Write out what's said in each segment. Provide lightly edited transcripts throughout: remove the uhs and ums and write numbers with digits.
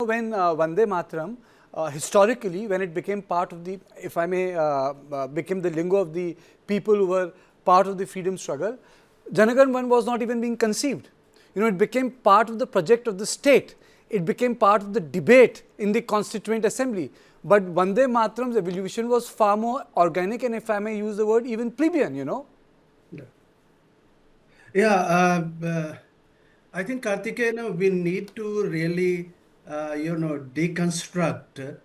When Vande Mataram, historically, when it became part of the, if I may, became the lingo of the people who were part of the freedom struggle, Janagan Man was not even being conceived. It became part of the project of the state. It became part of the debate in the Constituent Assembly. But Vande Mataram's evolution was far more organic and, if I may use the word, even plebeian, Yeah, I think, Karthikeyan, we need to really, deconstruct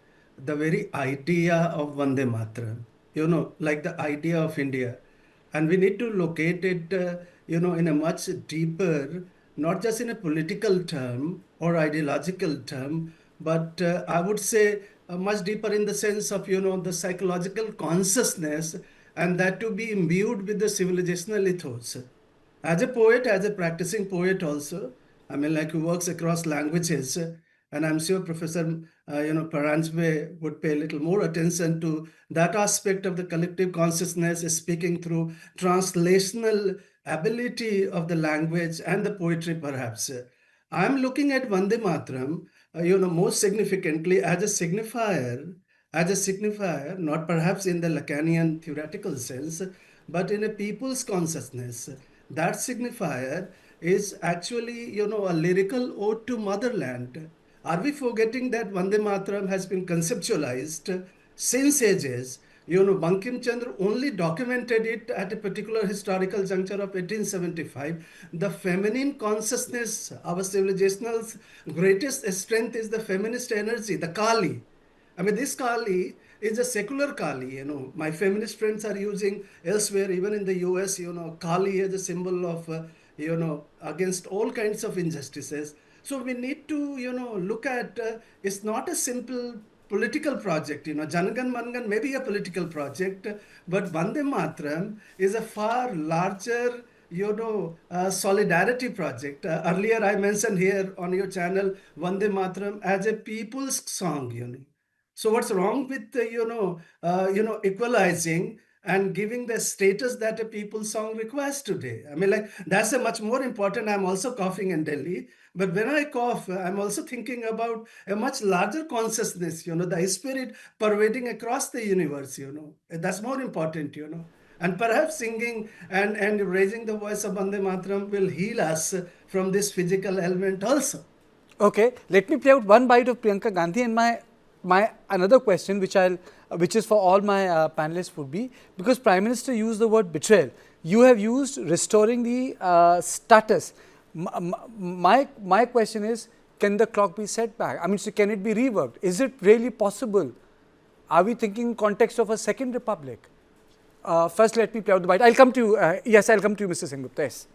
the very idea of Vande Mataram, like the idea of India. And we need to locate it, in a much deeper, not just in a political term or ideological term, but I would say much deeper in the sense of, the psychological consciousness, and that to be imbued with the civilisational ethos. As a poet, as a practicing poet also, I mean, like, who works across languages, and I'm sure Professor, Paransbe would pay a little more attention to that aspect of the collective consciousness, speaking through translational ability of the language and the poetry, perhaps. I'm looking at Vande Mataram, most significantly as a signifier, not perhaps in the Lacanian theoretical sense, but in a people's consciousness. That signifier is actually, a lyrical ode to motherland. Are we forgetting that Vande Mataram has been conceptualized since ages? Bankim Chandra only documented it at a particular historical juncture of 1875. The feminine consciousness, our civilization's greatest strength is the feminist energy, the Kali. I mean, this Kali is a secular Kali. My feminist friends are using elsewhere, even in the US, Kali is a symbol of, against all kinds of injustices. So we need to, look at, it's not a simple political project. Janagan Mangan may be a political project, but Vande Mataram is a far larger, solidarity project. Earlier I mentioned here on your channel Vande Mataram as a people's song. So what's wrong with equalizing and giving the status that a people's song requires today? I mean, like, that's a much more important. I'm also coughing in Delhi, but when I cough, I'm also thinking about a much larger consciousness. The spirit pervading across the universe. That's more important. And perhaps singing and raising the voice of Vande Mataram will heal us from this physical element also. Okay, let me play out one bite of Priyanka Gandhi, and my another question, which is for all my panelists, would be, because Prime Minister used the word betrayal, you have used restoring the status. My question is, can the clock be set back? I mean, so can it be reworked? Is it really possible? Are we thinking in context of a second republic? First, let me play out the bite. I'll come to you. Yes, I'll come to you, Mr. Sengupta. Yes.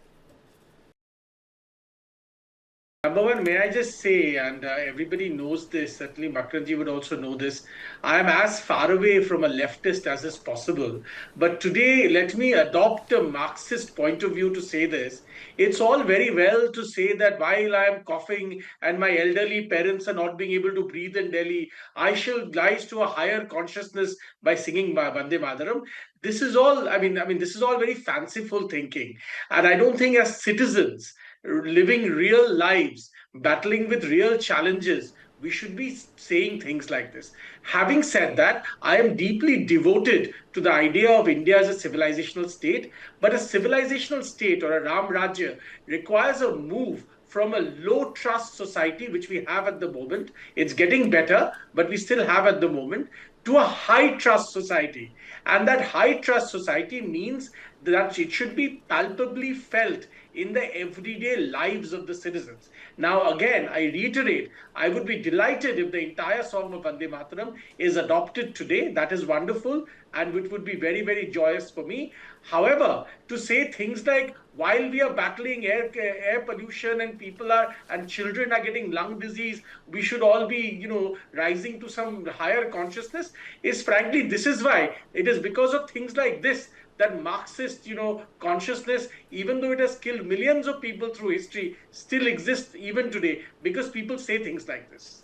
Number one, may I just say, and everybody knows this, certainly Makranji would also know this, I am as far away from a leftist as is possible. But today, let me adopt a Marxist point of view to say this. It's all very well to say that while I am coughing and my elderly parents are not being able to breathe in Delhi, I shall rise to a higher consciousness by singing Vande Mataram. This is all, this is all very fanciful thinking. And I don't think as citizens, living real lives, battling with real challenges, we should be saying things like this. Having said that, I am deeply devoted to the idea of India as a civilizational state, but a civilizational state or a Ram Rajya requires a move from a low trust society, which we have at the moment. It's getting better, but we still have at the moment, to a high trust society. And that high trust society means that it should be palpably felt in the everyday lives of the citizens. Now, again, I reiterate, I would be delighted if the entire song of Vande Mataram is adopted today. That is wonderful, and it would be very, very joyous for me. However, to say things like, while we are battling air pollution and children are getting lung disease, we should all be, rising to some higher consciousness, is frankly, this is why it is because of things like this that Marxist, consciousness, even though it has killed millions of people through history, still exists even today, because people say things like this.